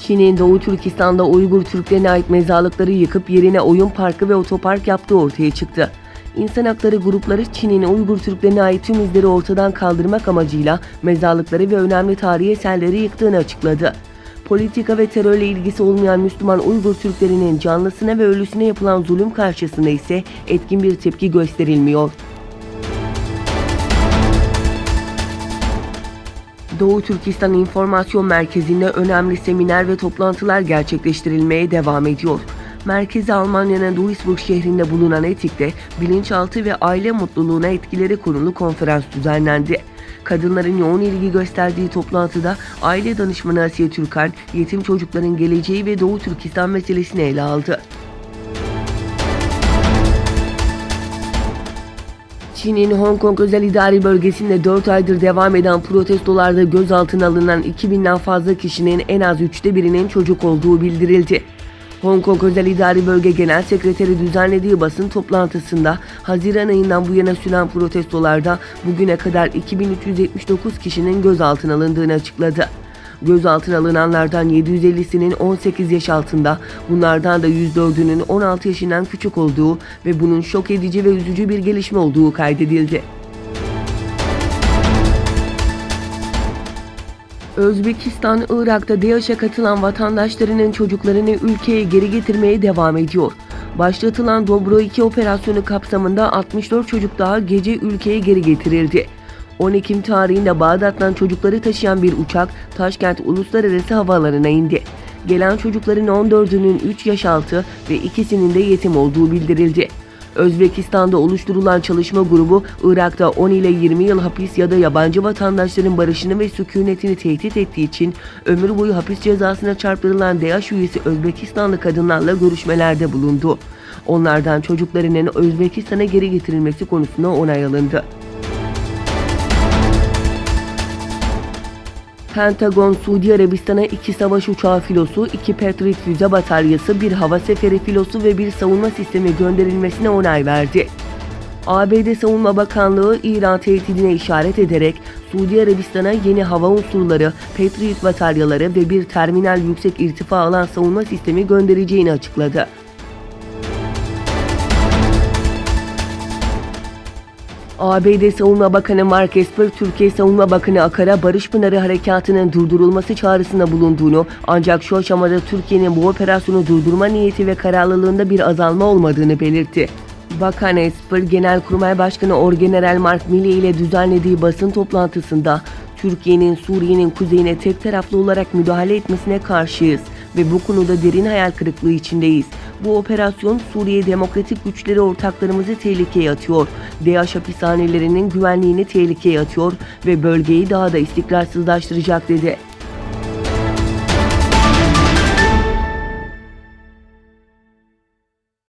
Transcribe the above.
Çin'in Doğu Türkistan'da Uygur Türklerine ait mezarlıkları yıkıp yerine oyun parkı ve otopark yaptığı ortaya çıktı. İnsan hakları grupları Çin'in Uygur Türklerine ait tüm izleri ortadan kaldırmak amacıyla mezarlıkları ve önemli tarihi eserleri yıktığını açıkladı. Politika ve terörle ilgisi olmayan Müslüman Uygur Türklerinin canlısına ve ölüsüne yapılan zulüm karşısında ise etkin bir tepki gösterilmiyor. Doğu Türkistan İnformasyon Merkezi'nde önemli seminer ve toplantılar gerçekleştirilmeye devam ediyor. Merkezi Almanya'nın Duisburg şehrinde bulunan Etik'te bilinçaltı ve aile mutluluğuna etkileri konulu konferans düzenlendi. Kadınların yoğun ilgi gösterdiği toplantıda aile danışmanı Asiye Türkan, yetim çocukların geleceği ve Doğu Türkistan meselesini ele aldı. Çin'in Hong Kong Özel İdari Bölgesi'nde 4 aydır devam eden protestolarda gözaltına alınan 2000'den fazla kişinin en az 1/3'inin çocuk olduğu bildirildi. Hong Kong Özel İdari Bölge Genel Sekreteri düzenlediği basın toplantısında Haziran ayından bu yana süren protestolarda bugüne kadar 2379 kişinin gözaltına alındığını açıkladı. Gözaltına alınanlardan 750'sinin 18 yaş altında, bunlardan da 104'ünün 16 yaşından küçük olduğu ve bunun şok edici ve üzücü bir gelişme olduğu kaydedildi. Özbekistan, Irak'ta DAEŞ'e katılan vatandaşlarının çocuklarını ülkeye geri getirmeye devam ediyor. Başlatılan Dobro 2 operasyonu kapsamında 64 çocuk daha gece ülkeye geri getirildi. 10 Ekim tarihinde Bağdat'tan çocukları taşıyan bir uçak Taşkent Uluslararası Havaalanı'na indi. Gelen çocukların 14'ünün 3 yaş altı ve ikisinin de yetim olduğu bildirildi. Özbekistan'da oluşturulan çalışma grubu, Irak'ta 10 ile 20 yıl hapis ya da yabancı vatandaşların barışını ve sükunetini tehdit ettiği için ömür boyu hapis cezasına çarptırılan DAEŞ üyesi Özbekistanlı kadınlarla görüşmelerde bulundu. Onlardan çocuklarının Özbekistan'a geri getirilmesi konusunda onay alındı. Pentagon, Suudi Arabistan'a 2 savaş uçağı filosu, 2 Patriot füze bataryası, 1 hava seferi filosu ve 1 savunma sistemi gönderilmesine onay verdi. ABD Savunma Bakanlığı, İran tehdidine işaret ederek Suudi Arabistan'a yeni hava unsurları, Patriot bataryaları ve bir terminal yüksek irtifa alan savunma sistemi göndereceğini açıkladı. ABD Savunma Bakanı Mark Esper, Türkiye Savunma Bakanı Akar'a Barış Pınarı Harekatı'nın durdurulması çağrısında bulunduğunu, ancak şu aşamada Türkiye'nin bu operasyonu durdurma niyeti ve kararlılığında bir azalma olmadığını belirtti. Bakan Esper, Genelkurmay Başkanı Orgeneral Mark Milley ile düzenlediği basın toplantısında, Türkiye'nin Suriye'nin kuzeyine tek taraflı olarak müdahale etmesine karşıyız ve bu konuda derin hayal kırıklığı içindeyiz. Bu operasyon Suriye Demokratik Güçleri ortaklarımızı tehlikeye atıyor, DAEŞ hapishanelerinin güvenliğini tehlikeye atıyor ve bölgeyi daha da istikrarsızlaştıracak dedi.